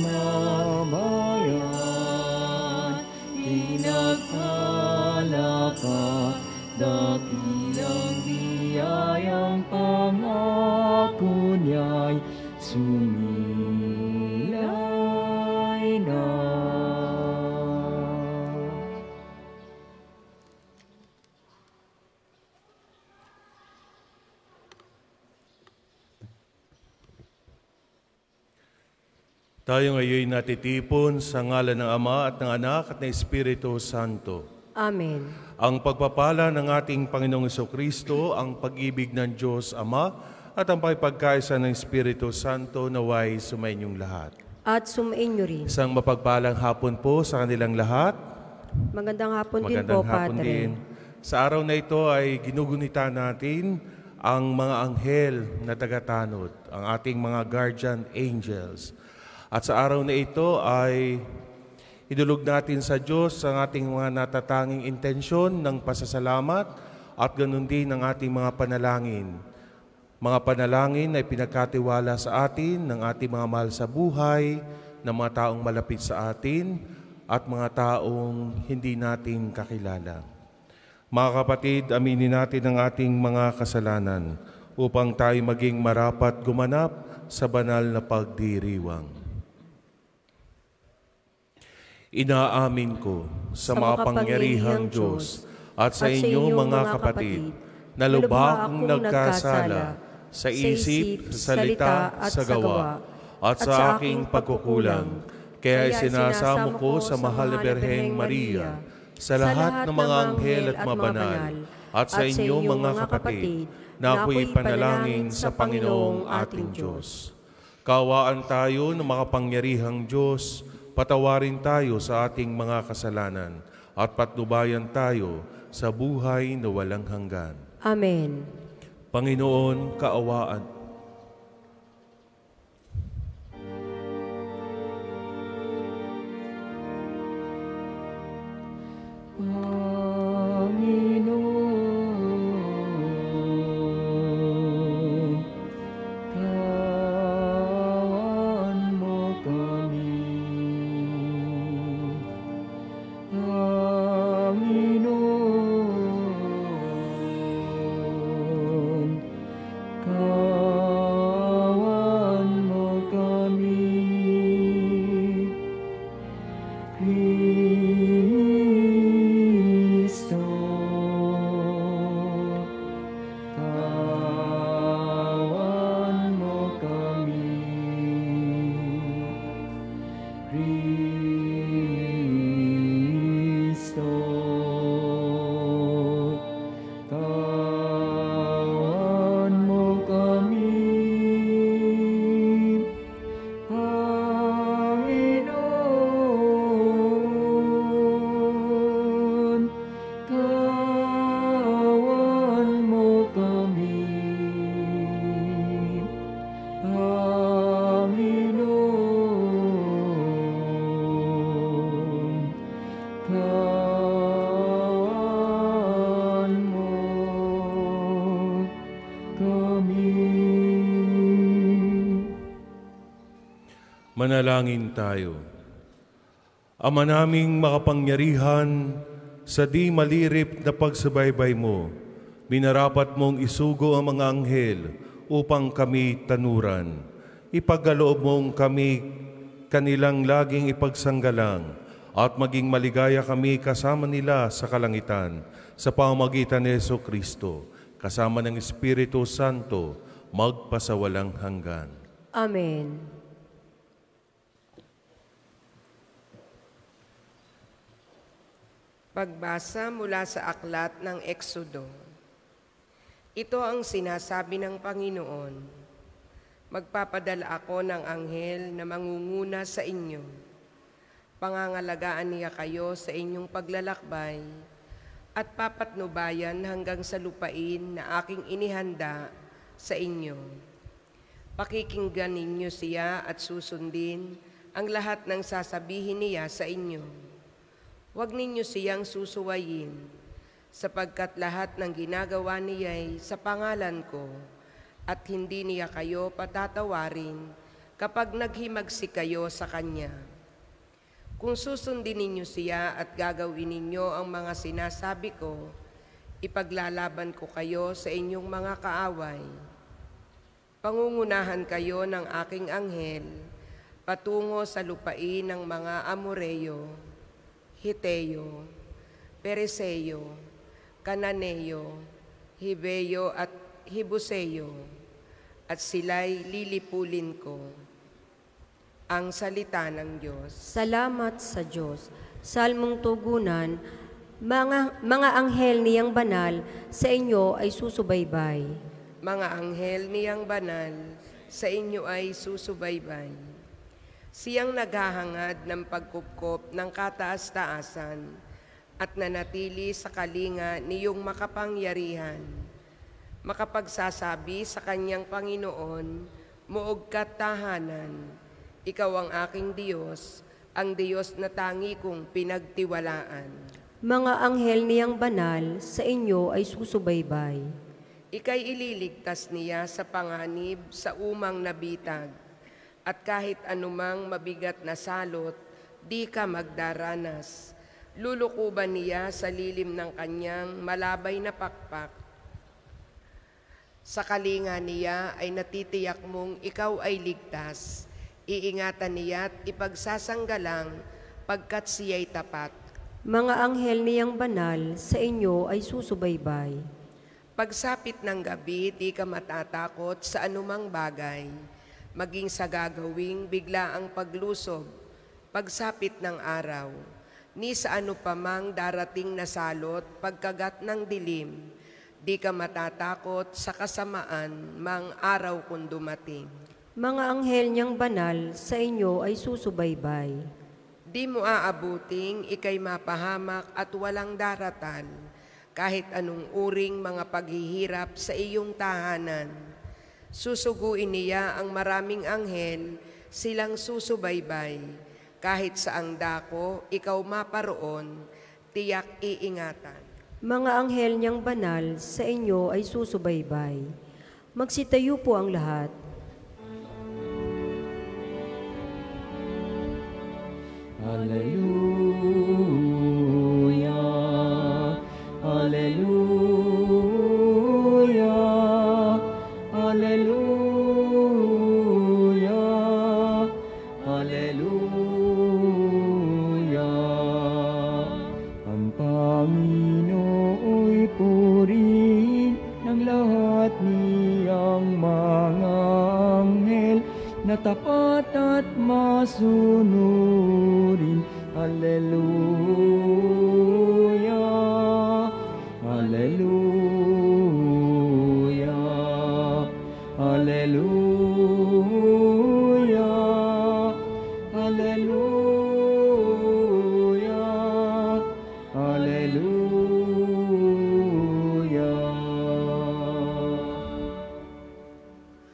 na bayan, pinagpala ka, dakilang biyayang pangako niya'y sumilay na. Tayo ngayon natitipon sa ngalan ng Ama at ng Anak at ng Espiritu Santo. Amen. Ang pagpapala ng ating Panginoong Jesucristo, ang pag-ibig ng Diyos Ama, at ang pakipagkaisa ng Espiritu Santo naway sumainyong lahat. At sumainyo rin. Isang mapagpalang hapon po sa kanilang lahat. Magandang hapon din Magandang po, hapon Padre. din. Sa araw na ito ay ginugunita natin ang mga anghel na tagatanod, ang ating mga guardian angels. At sa araw na ito ay idulog natin sa Diyos ang ating mga natatanging intensyon ng pasasalamat at ganun din ang ating mga panalangin. Mga panalangin ay pinagkatiwala sa atin ng ating mga mahal sa buhay, ng mga taong malapit sa atin at mga taong hindi natin kakilala. Mga kapatid, aminin natin ang ating mga kasalanan upang tayo maging marapat gumanap sa banal na pagdiriwang. Inaamin ko sa makapangyarihang Diyos at sa inyo mga kapatid na lubha akong nagkasala sa isip, sa salita at sa gawa at sa aking pagkukulang. Kaya sinasamo ko sa mahal na Birheng Maria, sa lahat ng mga anghel at mabanal, at sa inyo mga kapatid na ako'y panalangin sa Panginoong ating Diyos. Kaawaan tayo ng makapangyarihang Diyos, patawarin tayo sa ating mga kasalanan at patnubayan tayo sa buhay na walang hanggan. Amen. Panginoon, kaawaan. Panginoon, kaawaan mo kami. Panginoon, kaawaan mo kami. Kristo, kaawaan mo kami. Kristo, kaawaan mo kami. Panginoon, kaawaan mo kami. Panginoon, kaawaan mo kami. Manalangin tayo. Ama naming makapangyarihan, sa di malirip na pagsubaybay mo, minarapat mong isugo ang mga anghel upang kami tanuran. Ipagkaloob mong kami kanilang laging ipagsanggalang at maging maligaya kami kasama nila sa kalangitan sa pamamagitan ni Jesucristo, kasama ng Espiritu Santo, magpasawalang hanggan. Amen. Pagbasa mula sa aklat ng Eksodo. Ito ang sinasabi ng Panginoon: magpapadala ako ng anghel na mangunguna sa inyo. Pangangalagaan niya kayo sa inyong paglalakbay at papatnubayan hanggang sa lupain na aking inihanda sa inyo. Pakikinggan ninyo siya at susundin ang lahat ng sasabihin niya sa inyo. Huwag ninyo siyang susuwayin, sapagkat lahat ng ginagawa niya'y sa pangalan ko, at hindi niya kayo patatawarin kapag naghimagsik kayo sa Kanya. Kung susundin ninyo siya at gagawin ninyo ang mga sinasabi ko, ipaglalaban ko kayo sa inyong mga kaaway. Pangungunahan kayo ng aking anghel patungo sa lupain ng mga Amoreo, Hiteo, Pereseo, Kananeo, Hibeo at Hibuseo, at sila'y lilipulin ko. Ang salita ng Diyos. Salamat sa Diyos. Salmong tugunan, mga anghel niyang banal, sa inyo ay susubaybay. Mga anghel niyang banal, sa inyo ay susubaybay. Siyang naghahangad ng pagkupkop ng kataas-taasan at nanatili sa kalinga niyong makapangyarihan. Makapagsasabi sa kanyang Panginoon, muog ka't tahanan, ikaw ang aking Diyos, ang Diyos na tangi kong pinagtiwalaan. Mga anghel niyang banal, sa inyo ay susubaybay. Ika'y ililigtas niya sa panganib sa umang nabitag, at kahit anumang mabigat na salot, di ka magdaranas. Lulukuban niya sa lilim ng kanyang malabay na pakpak. Sa kalinga niya ay natitiyak mong ikaw ay ligtas. Iingatan niya at ipagsasanggalang pagkat siya'y tapat. Mga anghel niyang banal, sa inyo ay susubaybay. Pagsapit ng gabi, di ka matatakot sa anumang bagay, maging sa gagawing biglaang paglusob, pagsapit ng araw, ni sa ano pa mang darating na salot, pagkagat ng dilim, di ka matatakot sa kasamaan mang araw kung dumating. Mga anghel niyang banal, sa inyo ay susubaybay. Di mo aabuting ikay mapahamak at walang daratan, kahit anong uring mga paghihirap sa iyong tahanan. Susuguin niya ang maraming anghel, silang susubaybay. Kahit saang dako, ikaw maparoon, tiyak iingatan. Mga anghel niyang banal, sa inyo ay susubaybay. Magsitayo po ang lahat. Hallelujah, Hallelujah, Hallelujah, Hallelujah. Ang Panginoo'y purihin ng lahat niyang mga anghel na tapat at masunurin. Hallelujah, Hallelujah, Hallelujah, Hallelujah, Hallelujah.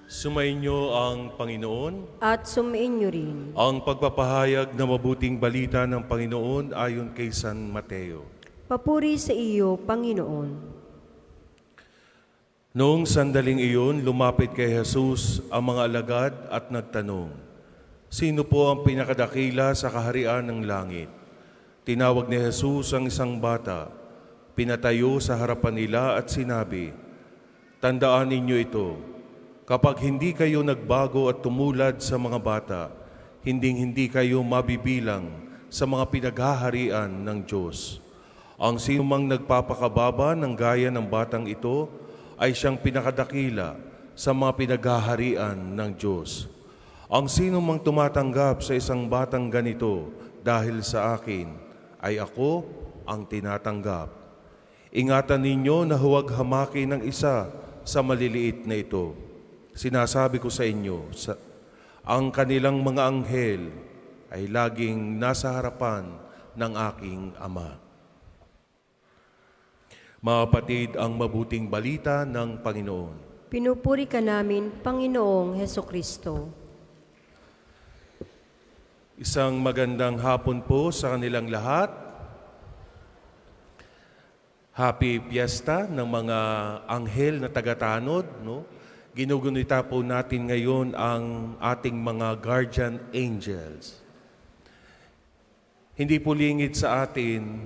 Sumainyo ang Panginoon. At sumainyo rin. Ang pagpapahayag na mabuting balita ng Panginoon ayon kay San Mateo. Papuri sa iyo, Panginoon. Noong sandaling iyon, lumapit kay Jesus ang mga alagad at nagtanong, "Sino po ang pinakadakila sa kaharian ng langit?" Tinawag ni Jesus ang isang bata, pinatayo sa harapan nila at sinabi, "Tandaan ninyo ito, kapag hindi kayo nagbago at tumulad sa mga bata, hinding-hindi kayo mabibilang sa mga pinaghaharian ng Diyos. Ang sinumang nagpapakababa ng gaya ng batang ito ay siyang pinakadakila sa mga pinaghaharian ng Diyos. Ang sinumang tumatanggap sa isang batang ganito dahil sa akin, ay ako ang tinatanggap. Ingatan ninyo na huwag hamakin ng isa sa maliliit na ito. Sinasabi ko sa inyo, ang kanilang mga anghel ay laging nasa harapan ng aking Ama." Mga kapatid, ang mabuting balita ng Panginoon. Pinupuri ka namin, Panginoong Hesukristo. Isang magandang hapon po sa kanilang lahat. Happy Fiesta ng mga anghel na tagatanod, no? ginugunita po natin ngayon ang ating mga guardian angels. Hindi po lingid sa atin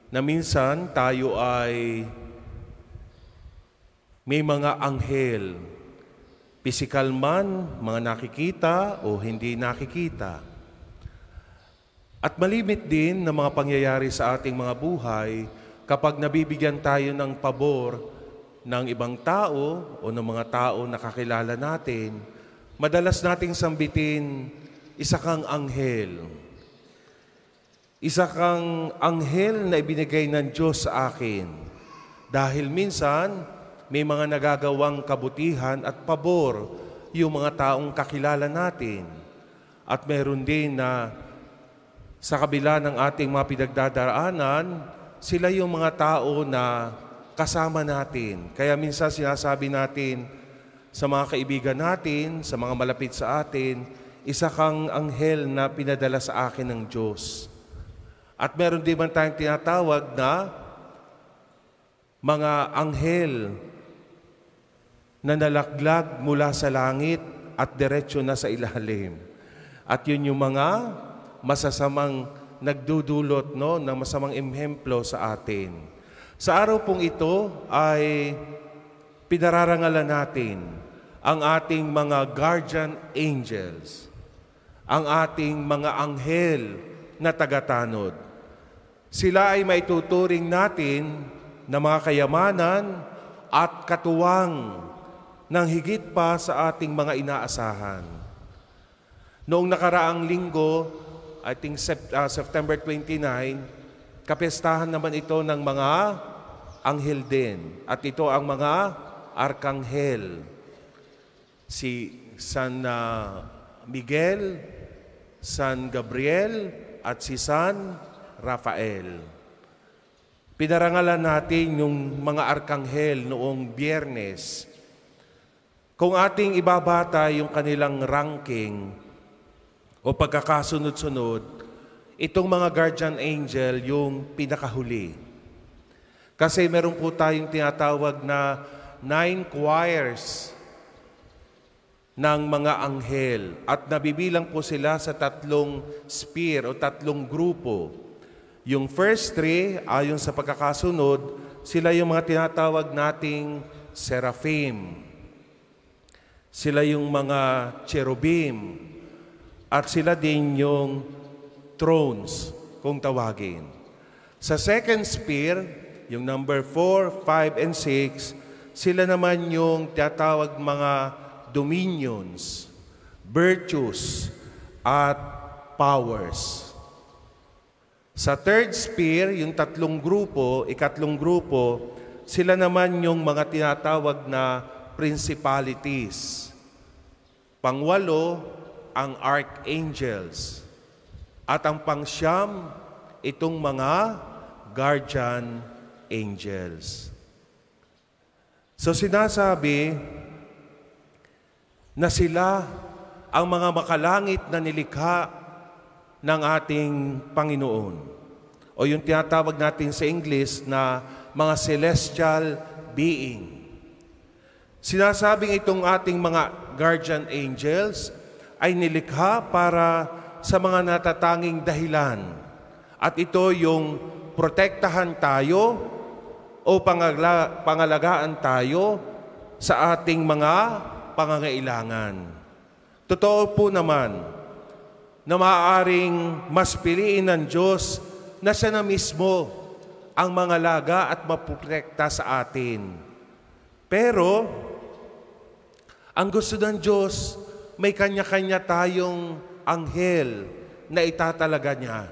na minsan tayo ay may mga anghel, pisikal man, mga nakikita o hindi nakikita. At malimit din na mga pangyayari sa ating mga buhay kapag nabibigyan tayo ng pabor ng ibang tao o ng mga tao na kakilala natin, madalas nating sambitin, isa kang anghel. Isa kang anghel na ibinigay ng Diyos sa akin. Dahil minsan, may mga nagagawang kabutihan at pabor yung mga taong kakilala natin. At meron din na sa kabila ng ating mga pinagdadaraanan, sila yung mga tao na kasama natin. Kaya minsan sinasabi natin sa mga kaibigan natin, sa mga malapit sa atin, isa kang anghel na pinadala sa akin ng Diyos. At meron din man tayong tinatawag na mga anghel na nalaglag mula sa langit at diretso na sa ilalim. At yun yung mga masasamang nagdudulot ng masamang ehemplo sa atin. Sa araw pong ito ay pinararangalan natin ang ating mga guardian angels, ang ating mga anghel na tagatanod. Sila ay maituturing natin na mga kayamanan at katuwang ng higit pa sa ating mga inaasahan. Noong nakaraang linggo, I think September 29, kapestahan naman ito ng mga anghel din. At ito ang mga arkanghel. Si San Miguel, San Gabriel, at si San Rafael. Pinarangalan natin yung mga arkanghel noong Biyernes. Kung ating ibabata yung kanilang ranking o pagkakasunod-sunod, itong mga guardian angel yung pinakahuli. Kasi meron po tayong tinatawag na 9 choirs ng mga anghel at nabibilang po sila sa 3 sphere o 3 grupo. Yung first 3, ayon sa pagkakasunod, sila yung mga tinatawag nating seraphim. Sila yung mga cherubim. At sila din yung thrones, kung tawagin. Sa second sphere, yung number 4, 5, and 6, sila naman yung tinatawag mga dominions, virtues, at powers. Sa third sphere, yung 3 grupo, ikatlong grupo, sila naman yung mga tinatawag na principalities. Pangwalo, ang archangels. At ang pangsyam, itong mga guardian angels. So sinasabi na sila ang mga makalangit na nilikha ng ating Panginoon. O yung tinatawag natin sa English na mga celestial being. Sinasabing itong ating mga guardian angels ay nilikha para sa mga natatanging dahilan. At ito yung protektahan tayo o pangalagaan tayo sa ating mga pangangailangan. Totoo po naman na maaaring mas piliin ng Diyos na siya na mismo ang mangalaga at maprotekta sa atin. Pero, ang gusto ng Diyos, may kanya-kanya tayong anghel na itatalaga niya.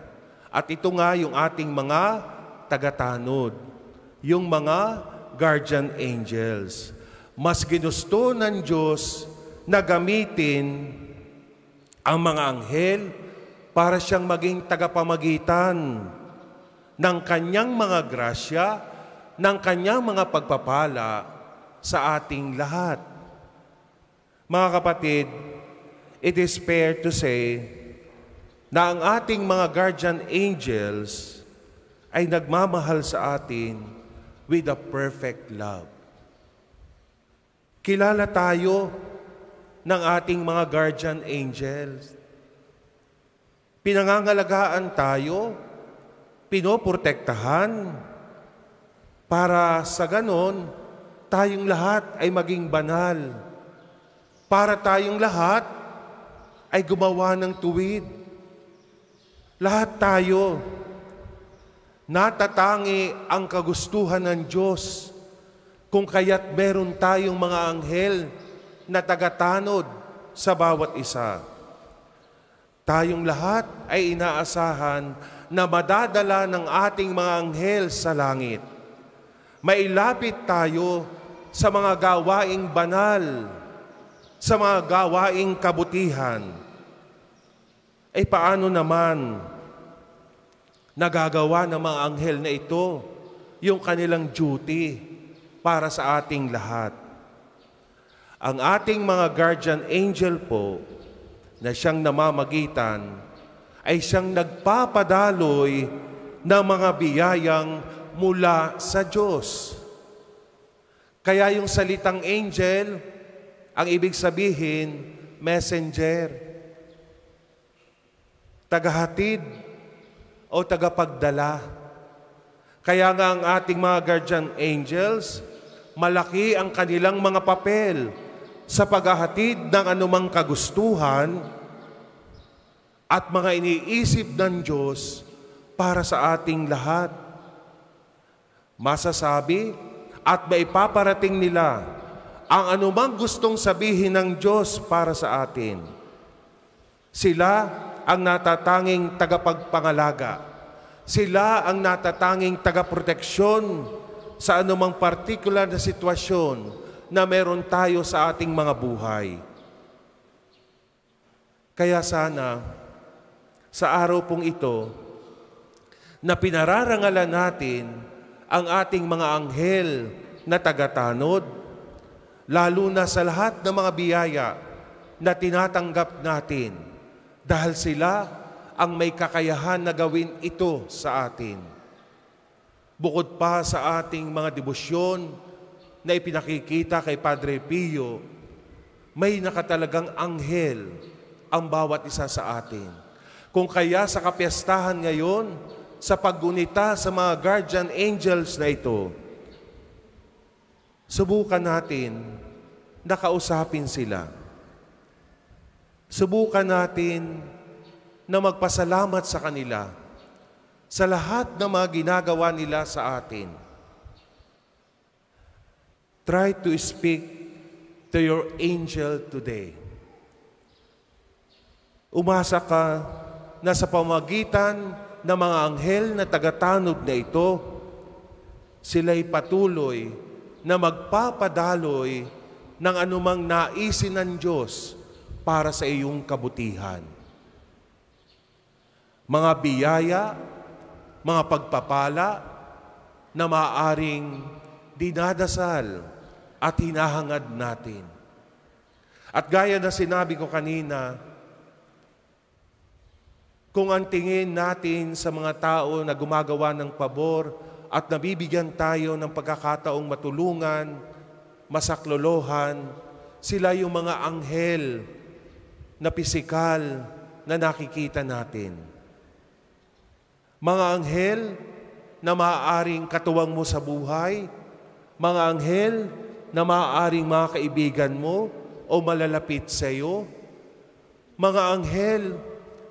At ito nga yung ating mga tagatanod, yung mga guardian angels. Mas ginusto ng Diyos na gamitin ang mga anghel para siyang maging tagapamagitan ng kanyang mga grasya, ng kanyang mga pagpapala sa ating lahat. Mga kapatid, it is fair to say na ang ating mga guardian angels ay nagmamahal sa atin with a perfect love. Kilala tayo ng ating mga guardian angels. Pinangangalagaan tayo, pinoprotektahan, para sa ganon, tayong lahat ay maging banal. Para tayong lahat ay gumawa ng tuwid. Lahat tayo, natatangi ang kagustuhan ng Diyos, kung kaya't meron tayong mga anghel na tagatanod sa bawat isa. Tayong lahat ay inaasahan na madadala ng ating mga anghel sa langit. Mailapit tayo sa mga gawaing banal, sa mga gawaing kabutihan. Ay paano naman nagagawa ng mga anghel na ito yung kanilang duty para sa ating lahat? Ang ating mga guardian angel po na siyang namamagitan ay siyang nagpapadaloy ng mga biyayang mula sa Diyos. Kaya yung salitang angel, ang ibig sabihin, messenger, tagahatid o tagapagdala. Kaya nga ang ating mga guardian angels, malaki ang kanilang mga papel sa paghahatid ng anumang kagustuhan at mga iniisip ng Diyos para sa ating lahat. Masasabi at maipaparating nila ang anumang gustong sabihin ng Diyos para sa atin. Sila ang natatanging tagapagpangalaga. Sila ang natatanging tagaproteksyon sa anumang partikular na sitwasyon na meron tayo sa ating mga buhay. Kaya sana, sa araw pong ito, na pinararangalan natin ang ating mga anghel na tagatanod, lalo na sa lahat ng mga biyaya na tinatanggap natin, dahil sila ang may kakayahan na gawin ito sa atin. Bukod pa sa ating mga debosyon na ipinakikita kay Padre Pio, may nakatalagang anghel ang bawat isa sa atin. Kung kaya sa kapiyastahan ngayon, sa paggunita sa mga guardian angels na ito, subukan natin na kausapin sila. Subukan natin na magpasalamat sa kanila sa lahat ng mga ginagawa nila sa atin. Try to speak to your angel today. Umasa ka na sa pamamagitan ng mga anghel na tagatanod na ito, sila'y patuloy na magpapadaloy ng anumang naisin ng Diyos para sa iyong kabutihan. Mga biyaya, mga pagpapala na maaaring dinadasal at hinahangad natin. At gaya na sinabi ko kanina, kung ang tingin natin sa mga tao na gumagawa ng pabor at nabibigyan tayo ng pagkakataong matulungan, masaklolohan, sila yung mga anghel na pisikal na nakikita natin. Mga anghel na maaaring katuwang mo sa buhay, mga anghel na maaaring mga kaibigan mo o malalapit sa iyo, mga anghel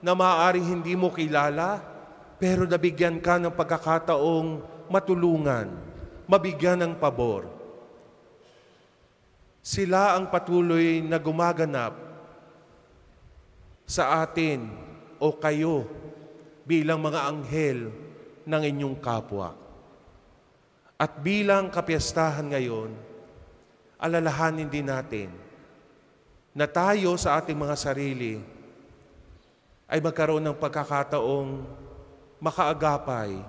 na maaaring hindi mo kilala, pero nabigyan ka ng pagkakataong matulungan, mabigyan ng pabor. Sila ang patuloy na gumaganap sa atin o kayo bilang mga anghel ng inyong kapwa. At bilang kapiyastahan ngayon, alalahanin din natin na tayo sa ating mga sarili ay magkaroon ng pagkakataong makaagapay,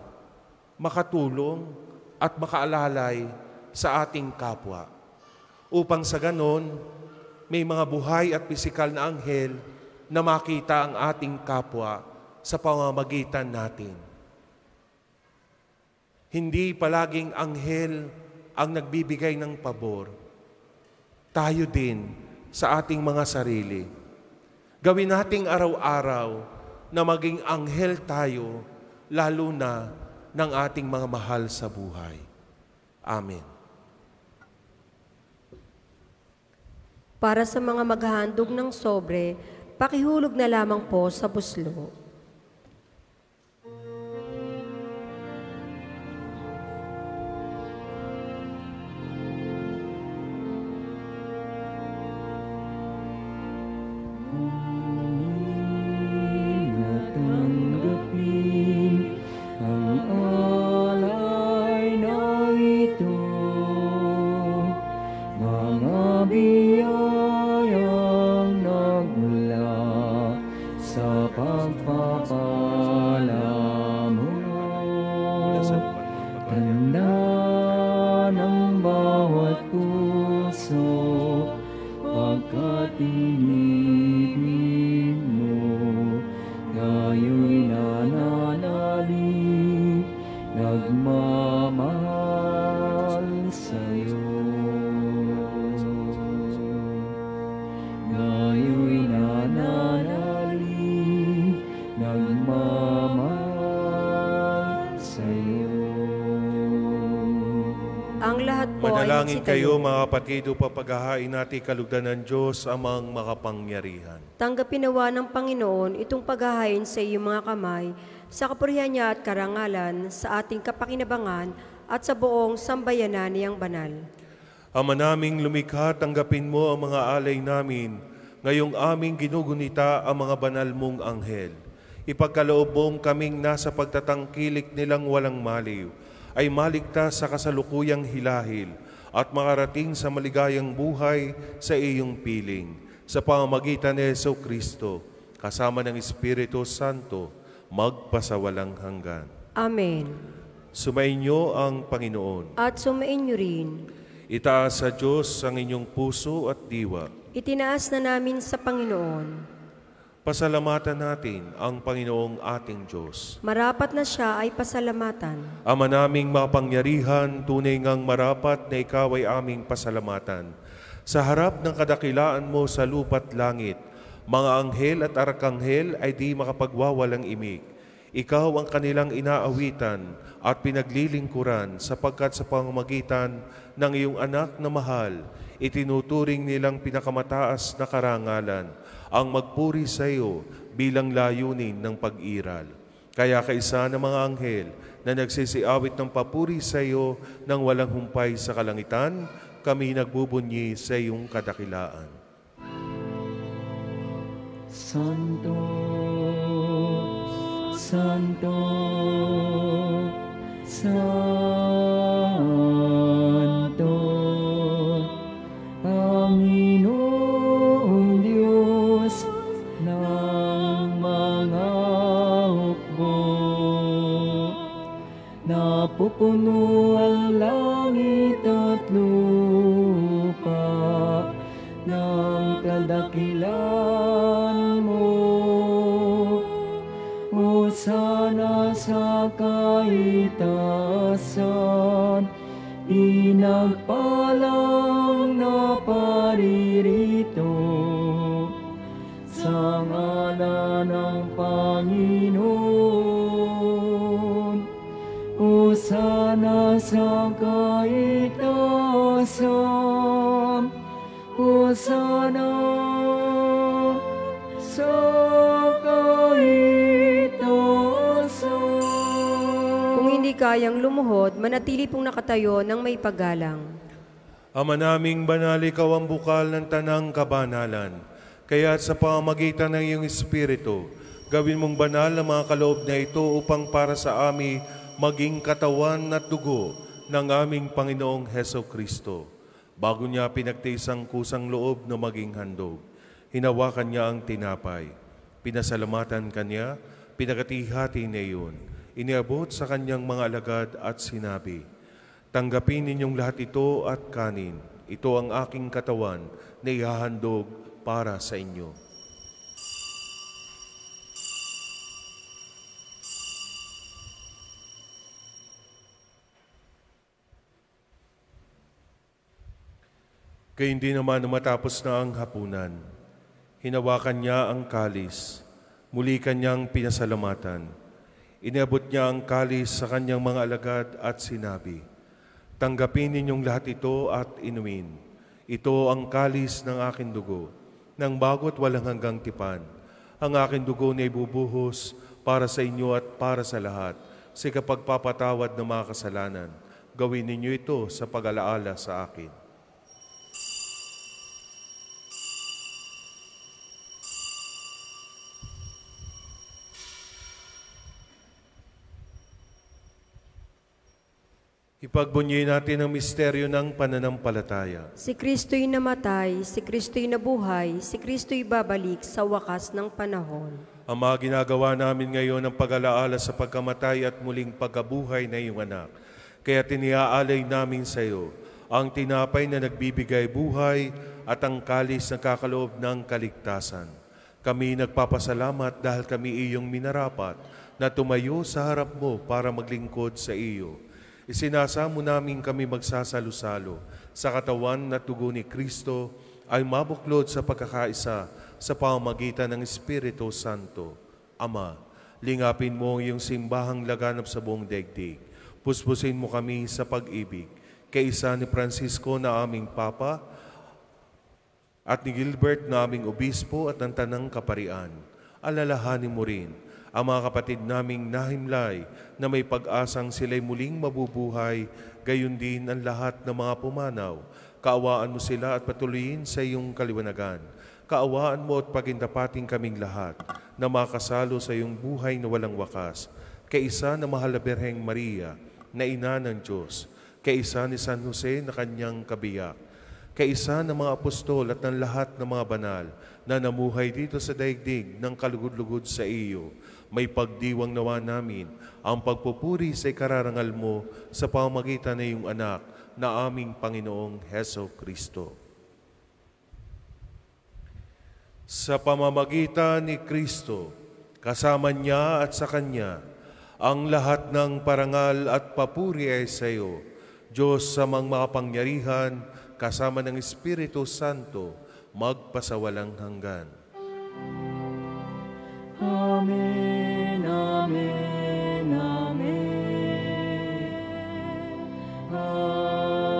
makatulong at makaalalay sa ating kapwa. Upang sa ganon, may mga buhay at pisikal na anghel na makita ang ating kapwa sa pamamagitan natin. Hindi palaging anghel ang nagbibigay ng pabor. tayo din sa ating mga sarili. Gawin nating araw-araw na maging anghel tayo, lalo na ng ating mga mahal sa buhay. Amen. Para sa mga maghahandog ng sobre, pakihulog na lamang po sa buslo. Tanggapin ang alay na ito, mga biyayang nagmula sa pagpapala mo. Tanda ng bawat puso, pagkat inibig mo, ngayon nananalig, nagmamahal sa'yo. Ngayon nananalig, nagmamahal sa'yo. Ang lahat po ay Manalangin kayo, magsitayo. mga kapatid, upang paghahain natin kalugdan ng Diyos amang makapangyarihan. Tanggapin nawa ng Panginoon itong paghahain sa iyong mga kamay, sa kapurihan niya at karangalan, sa ating kapakinabangan at sa buong sambayanan niyang banal. Ama naming lumikha, tanggapin mo ang mga alay namin, ngayong aming ginugunita ang mga banal mong anghel. Ipagkaloob mong kaming nasa pagtatangkilik nilang walang maliw, ay maligtas sa kasalukuyang hilahil at makarating sa maligayang buhay sa iyong piling. Sa pamamagitan ni Jesucristo, kasama ng Espiritu Santo, magpasawalang hanggan. Amen. Sumainyo ang Panginoon. At sumain niyo rin. Itaas sa Diyos ang inyong puso at diwa. Itinaas na namin sa Panginoon. Pasalamatan natin ang Panginoong ating Diyos. Marapat na siya ay pasalamatan. Ama naming mapangyarihan, tunay ngang marapat na ikaw ay aming pasalamatan. Sa harap ng kadakilaan mo sa lupa't langit, mga anghel at arkanghel ay di makapagwawalang imig. Ikaw ang kanilang inaawitan at pinaglilingkuran sapagkat sa pamamagitan ng iyong anak na mahal, itinuturing nilang pinakamataas na karangalan ang magpuri sa iyo bilang layunin ng pag-iral. Kaya kaisa ng mga anghel na nagsisiawit ng papuri sa iyo nang walang humpay sa kalangitan, kami nagbubunyi sa iyong kadakilaan. Santo, Santo, Santo, Panginoong Diyos ng mga hukbo, napupuno ang langit at lupa ng kadakilan mo. Hosana sa kaitaasan, pinagpalang na paririto sa ngalan ng Panginoon. Hosana sa kaitaasan, Hosana sa kaitaasan. Kung hindi kayang lumuhod, manatili pong nakatayo ng may paggalang. Ama naming banal, ikaw ang bukal ng tanang kabanalan. Kaya sa pamamagitan ng iyong Espiritu, gawin mong banal ang mga kaloob na ito upang para sa amin maging katawan at dugo ng aming Panginoong Jesucristo. Bago niya pinagtiis ang kusang loob na maging handog, hinawakan niya ang tinapay. Pinasalamatan kanya, pinagati-hati niya iyon. Iniabot sa kanyang mga alagad at sinabi, tanggapin ninyong lahat ito at kanin. Ito ang aking katawan na ihahandog para sa inyo. Kaya hindi naman matapos na ang hapunan, hinawakan niya ang kalis, muli kanyang pinasalamatan. Inabot niya ang kalis sa kanyang mga alagad at sinabi, "Tanggapin ninyong lahat ito at inumin. Ito ang kalis ng aking dugo, ng bago't walang hanggang tipan. Ang aking dugo na ibubuhos para sa inyo at para sa lahat, sa kapagpapatawad ng mga kasalanan. Gawin ninyo ito sa pag-alaala sa akin." Ipagbunyi natin ang misteryo ng pananampalataya. Si Kristo'y namatay, si Kristo'y nabuhay, si Kristo'y babalik sa wakas ng panahon. Ang mga ginagawa namin ngayon ang pag-alaala sa pagkamatay at muling pagkabuhay na iyong anak. Kaya tiniaalay namin sa iyo ang tinapay na nagbibigay buhay at ang kalis na kakaloob ng kaligtasan. Kami nagpapasalamat dahil kami iyong minarapat na tumayo sa harap mo para maglingkod sa iyo. Isinasamo namin kami magsasalo-salo sa katawan na dugo ni Kristo ay mabuklod sa pagkakaisa sa pamamagitan ng Espiritu Santo. Ama, lingapin mo ang iyong simbahang laganap sa buong daigdig. Puspusin mo kami sa pag-ibig. Kaisa ni Francisco na aming Papa at ni Gilbert na aming Obispo at ng Tanang Kaparian. Alalahanin mo rin ang mga kapatid naming nahimlay na may pag-asang sila'y muling mabubuhay, gayon din ang lahat ng mga pumanaw. Kaawaan mo sila at patuloyin sa iyong kaliwanagan. Kaawaan mo at pagindapating kaming lahat na makasalo sa iyong buhay na walang wakas. Kaisa na mahal na Birheng Maria, na ina ng Diyos. Kaisa ni San Jose na kanyang kabiyak. Kaisa ng mga apostol at ng lahat ng mga banal na namuhay dito sa daigdig ng kalugod-lugod sa iyo. May pagdiwang nawa namin ang pagpupuri sa ikararangal mo sa pamamagitan ng iyong anak na aming Panginoong Heso Kristo. Sa pamamagitan ni Kristo, kasama niya at sa Kanya, ang lahat ng parangal at papuri ay sa iyo, Diyos sa makapangyarihan, kasama ng Espiritu Santo, magpasawalang hanggan. Amen, amen, amen. Amen.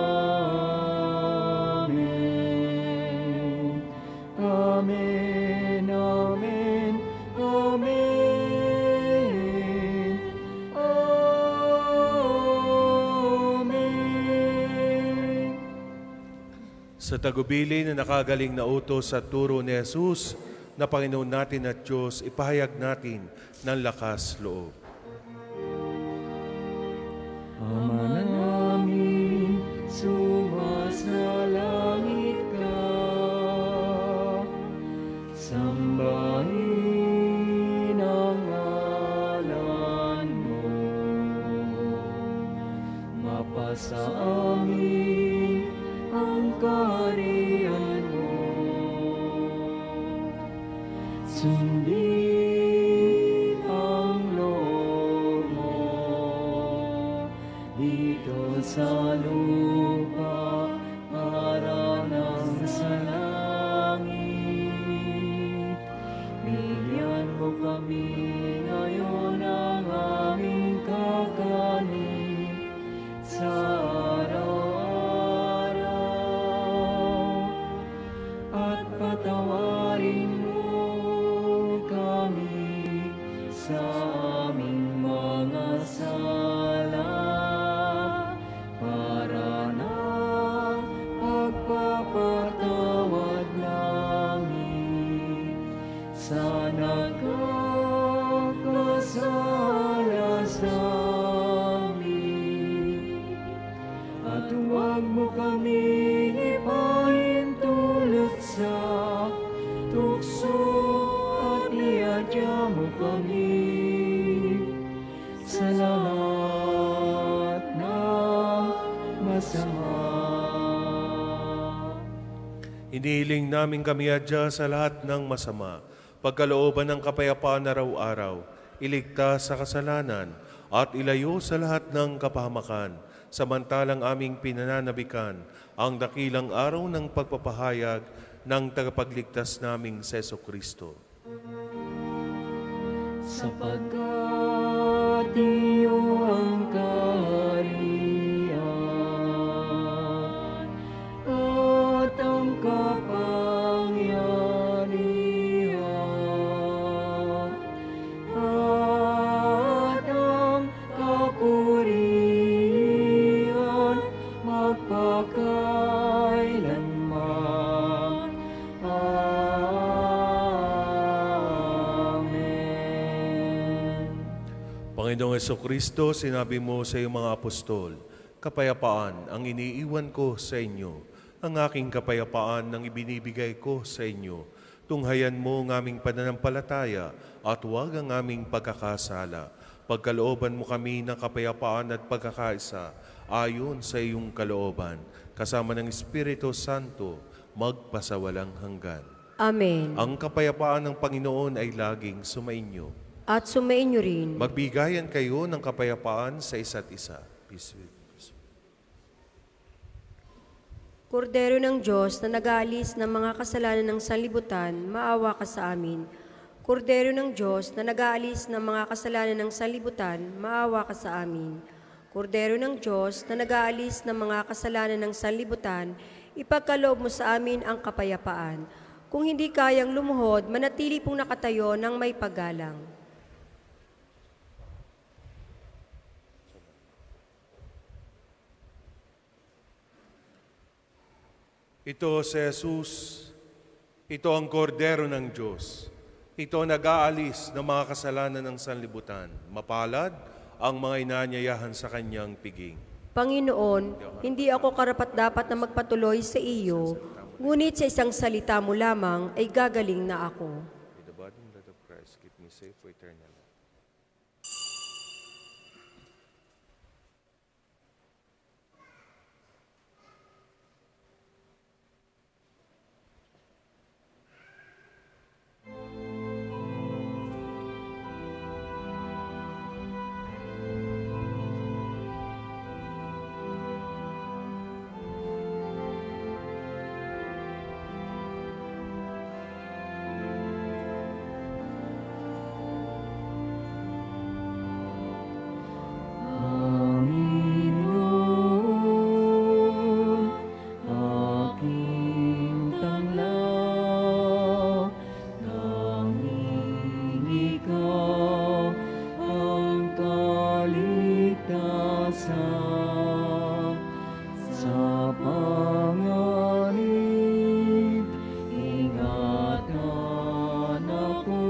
Amen, amen, amen. Amen. Sa tagubili na nakagaling na utos sa turo ni Jesus, na Panginoon natin at Diyos, ipahayag natin ng lakas loob. Ama namin, sumasalangit ka. Sambahin ang ngalan mo. Mapasa amin ang kaharian mo. Sundin ang loob mo dito sa lupa para nang sa langit. Bigyan mo kami ngayon ng aming kakanin sa araw-araw at patawarin mo kami sa aming mga sala para na pagpapatawad namin sa nagkakasala sa amin. At huwag mo kami ipahintulot sa tukso at iadya mo kami sa lahat ng masama. Inihiling namin kami adya sa lahat ng masama, pagkalooban ng kapayapaan araw-araw, iligtas sa kasalanan, at ilayo sa lahat ng kapahamakan, samantalang aming pinananabikan ang dakilang araw ng pagpapahayag ng tagapagligtas naming Seso Kristo. Sapagkat iyo ang kaharian at ang kapangyarihan at ang kapurihan magpakailanman. Amen. Panginoong Jesucristo, sinabi mo sa iyong mga apostol, kapayapaan ang iniiwan ko sa inyo, ang aking kapayapaan ang ibinibigay ko sa inyo. Tunghayan mo ang aming pananampalataya at huwag ang aming pagkakasala. Pagkalooban mo kami ng kapayapaan at pagkakaisa ayon sa iyong kalooban, kasama ng Espiritu Santo, magpasawalang hanggan. Amen. Ang kapayapaan ng Panginoon ay laging sumainyo. At sumainyo rin. Magbigayan kayo ng kapayapaan sa isa't isa. Peace with you. Kordero ng Diyos na nag-aalis ng mga kasalanan ng sanlibutan, maawa ka sa amin. Kordero ng Diyos na nag-aalis ng mga kasalanan ng sanlibutan, maawa ka sa amin. Kordero ng Diyos na nag-aalis ng mga kasalanan ng sanlibutan, ipagkaloob mo sa amin ang kapayapaan. Kung hindi kayang lumuhod, manatili pong nakatayo ng may paggalang. Ito si Jesus, ito ang kordero ng Diyos. Ito nag-aalis ng mga kasalanan ng sanlibutan. Mapalad ang mga inanyayahan sa kanyang piging. Panginoon, hindi ako karapat-dapat na magpatuloy sa iyo, ngunit sa isang salita mo lamang ay gagaling na ako. With the body and blood of Christ, keep me safe for eternal life. Panginoon, aking tanglaw, tanging ikaw ang kaligtasan. Sa panganib, ingatan ako,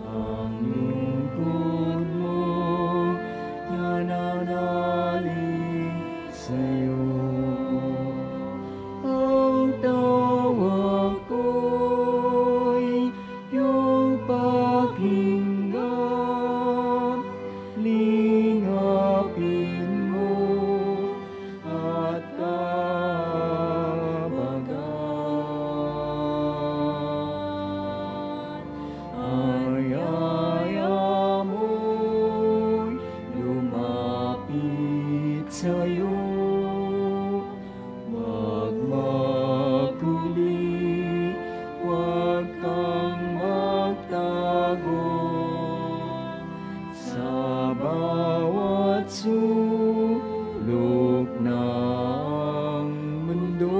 ang lingkod mo nananalig sa'yo. Ang tawag ko'y iyong pakinggan, lingapin mo at kabagan. Ayaya mo'y lumapit sa'yo, wag magkuli, wag kang magtago. Sa bawat sulok ng mundo,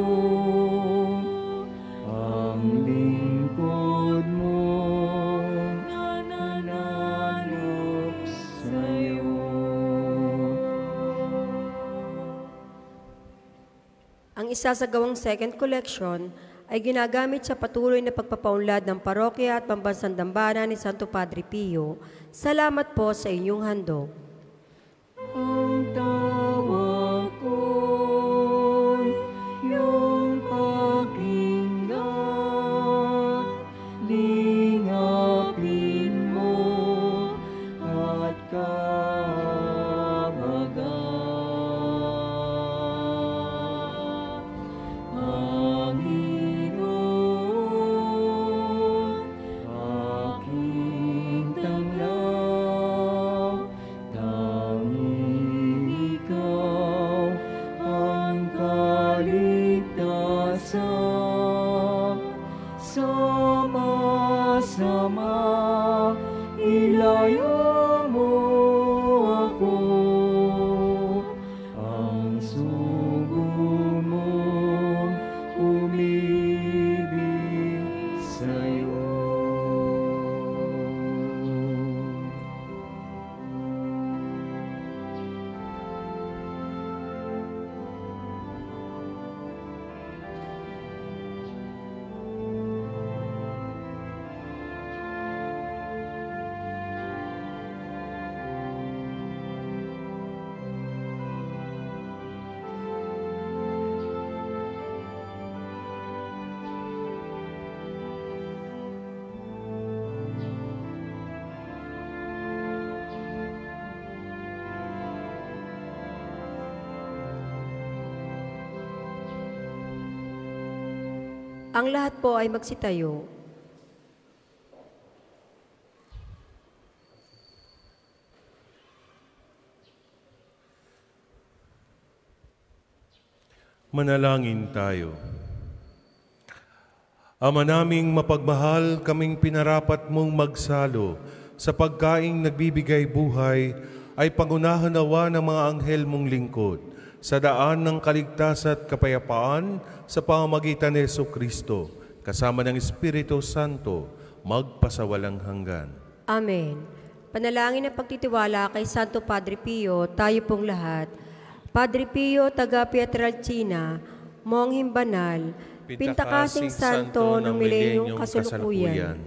ang lingkod mo nananap sa'yo. Ang isasagawang second collection ay ginagamit sa patuloy na pagpapaunlad ng parokya at pambansang dambana ni Santo Padre Pio. Salamat po sa inyong handog. Ang tawag ko'y iyong pakinggan, lingapin mo at kabagan. Panginoon, aking tanglaw, Ang lahat po ay magsitayo. Manalangin tayo. Ama naming mapagmahal, kaming pinarapat mong magsalo sa pagkaing nagbibigay buhay ay pangunahan nawa ng mga anghel mong lingkod sa daan ng kaligtasan at kapayapaan sa pamamagitan ni Jesucristo, kasama ng Espiritu Santo, magpasawalang hanggan. Amen. Panalangin ng pagtitiwala kay Santo Padre Pio, tayo pong lahat. Padre Pio, taga Pietrelcina, monghing banal, pintakasing santo ng milenyong kasalukuyan.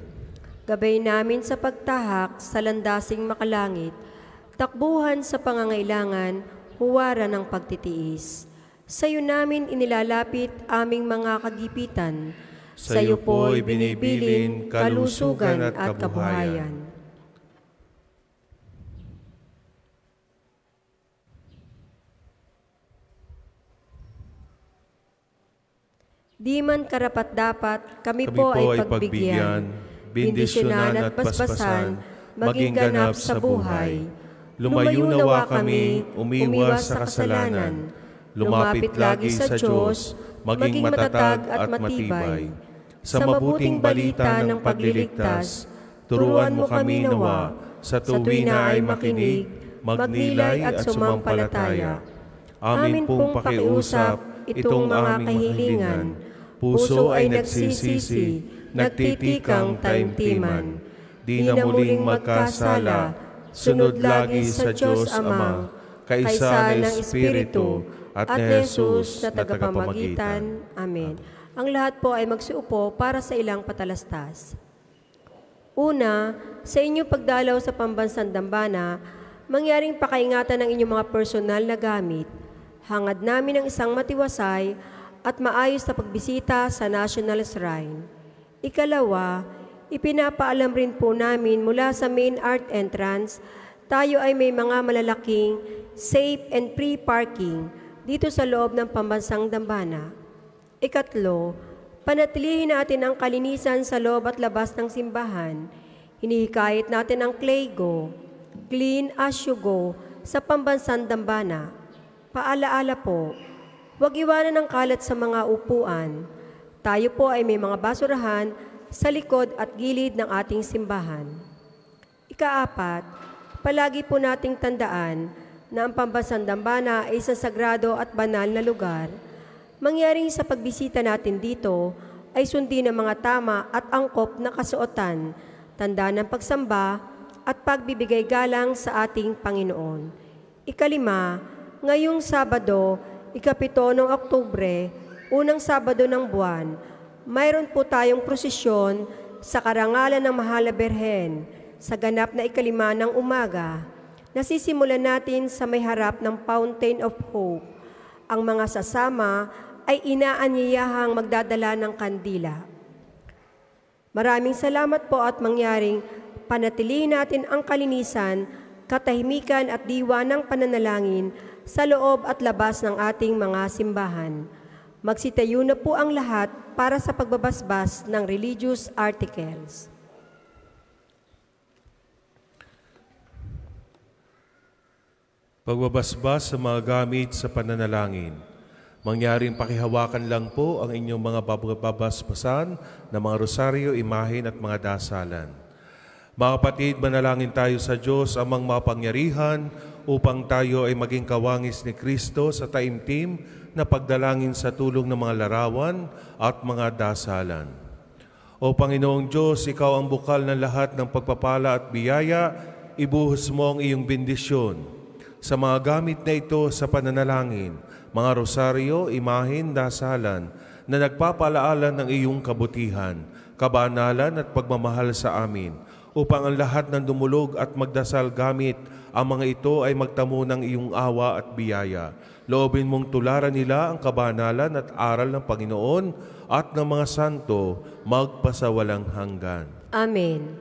Gabay namin sa pagtahak sa landasing makalangit, takbuhan sa pangangailangan, huwaran ng pagtitiis. Sa iyo namin inilalapit aming mga kagipitan, sa iyo po'y binibilin kalusugan at kabuhayan. Di man karapat-dapat, kami po ay pagbigyan, bindisyonan at basbasan, maging ganap sa buhay. Lumayo nawa kami, umiwas sa kasalanan, lumapit lagi sa Diyos, maging matatag at matibay. Sa mabuting balita ng pagliligtas, turuan mo kami nawa, sa tuwi na ay makinig, magnilay at sumampalataya. Amin pong pakiusap itong mga kahilingan, puso ay nagsisisi, nagtitikang taimtiman. Di na muling magkasala, sunod lagi sa Diyos Ama, kaisa ng Espiritu, at ni Jesus na tagapamagitan. Amen. Ang lahat po ay magsiupo para sa ilang patalastas. Una, sa inyong pagdalaw sa pambansang dambana, mangyaring pakaingatan ng inyong mga personal na gamit. Hangad namin ang isang matiwasay at maayos na pagbisita sa National Shrine. Ikalawa, ipinapaalam rin po namin mula sa main art entrance, tayo ay may mga malalaking safe and free parking dito sa loob ng pambansang dambana. Ikatlo, panatilihin natin ang kalinisan sa loob at labas ng simbahan. Hinihikayat natin ang Claygo, Clean as you go, sa pambansang dambana. Paalaala po, huwag iwanan ng kalat sa mga upuan. Tayo po ay may mga basurahan sa likod at gilid ng ating simbahan. Ikaapat, palagi po nating tandaan na ang pambansang dambana ay isang sagrado at banal na lugar. Mangyaring sa pagbisita natin dito ay sundin ang mga tama at angkop na kasuotan, tanda ng pagsamba at pagbibigay galang sa ating Panginoon. Ikalima, ngayong Sabado, ika-7 ng Oktubre, unang Sabado ng buwan, mayroon po tayong prosesyon sa karangalan ng Mahal na Birhen sa ganap na ika-5 ng umaga. Nasisimulan natin sa may harap ng Fountain of Hope. Ang mga sasama ay inaanyayahang magdadala ng kandila. Maraming salamat po at mangyaring panatilihin natin ang kalinisan, katahimikan at diwa ng pananalangin sa loob at labas ng ating mga simbahan. Magsitayo na po ang lahat para sa pagbabasbas ng religious articles. Pagbabasbas sa mga gamit sa pananalangin. Mangyaring pakihawakan lang po ang inyong mga babasbasan na mga rosaryo, imahin at mga dasalan. Mga kapatid, manalangin tayo sa Diyos amang mapangyarihan upang tayo ay maging kawangis ni Kristo sa taimtim na pagdalangin sa tulong ng mga larawan at mga dasalan. O Panginoong Diyos, Ikaw ang bukal ng lahat ng pagpapala at biyaya, ibuhos mo ang iyong bendisyon sa mga gamit na ito sa pananalangin, mga rosaryo, imahin, dasalan, na nagpapalaala ng iyong kabutihan, kabanalan at pagmamahal sa amin, upang ang lahat ng dumulog at magdasal gamit ang mga ito ay magtamo ng iyong awa at biyaya. Loobin mong tularan nila ang kabanalan at aral ng Panginoon at ng mga santo magpasawalang hanggan. Amen.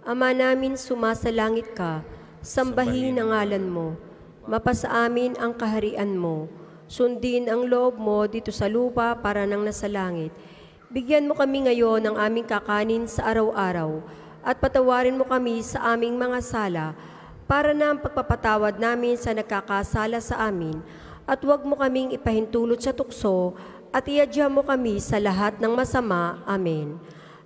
Ama namin, sumasalangit ka, sambahin ang ngalan mo. Mapasa amin ang kaharian mo. Sundin ang loob mo dito sa lupa para nang nasa langit. Bigyan mo kami ngayon ng aming kakanin sa araw-araw at patawarin mo kami sa aming mga sala para na ang pagpapatawad namin sa nagkakasala sa amin at huwag mo kaming ipahintulot sa tukso at iadya mo kami sa lahat ng masama. Amen.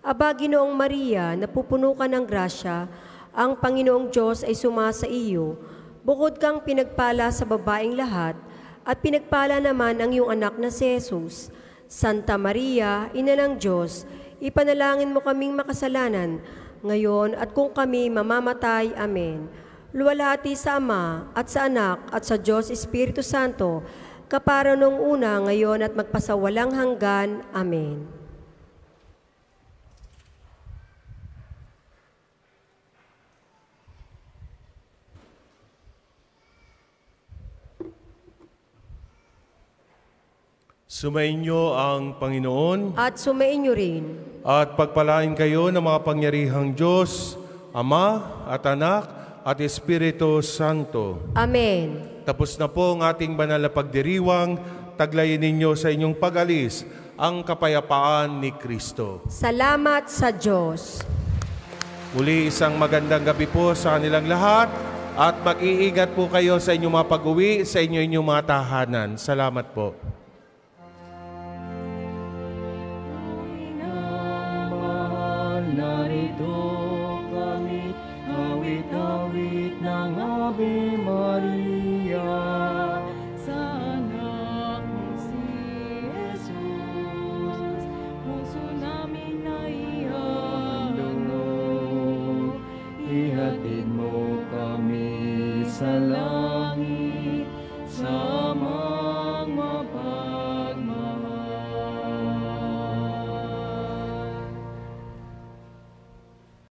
Aba, Ginoong Maria, napupuno ka ng grasya, ang Panginoong Diyos ay sumasa iyo. Bukod kang pinagpala sa babaeng lahat at pinagpala naman ang iyong anak na si Jesus. Santa Maria, Ina ng Diyos, ipanalangin mo kaming makasalanan, ngayon at kung kami mamamatay. Amen. Luwalhati sa Ama, at sa Anak, at sa Diyos Espiritu Santo, kapara nung una, ngayon at magpasawalang hanggan. Amen. Sumainyo ang Panginoon At sumainyo rin. at pagpalain kayo ng mga pangyarihang Diyos, Ama at Anak at Espiritu Santo. Amen. Tapos na po ang ating banal na pagdiriwang, taglayin ninyo sa inyong pag-alis ang kapayapaan ni Kristo. Salamat sa Diyos. Muli isang magandang gabi po sa kanilang lahat at mag-iingat po kayo sa inyong mga pag-uwi, sa inyong mga tahanan. Salamat po. Narito kami, awit-awit ng Ave Maria. Sa anak mo si Jesus, puso namin na ihatid mo kami sa langit.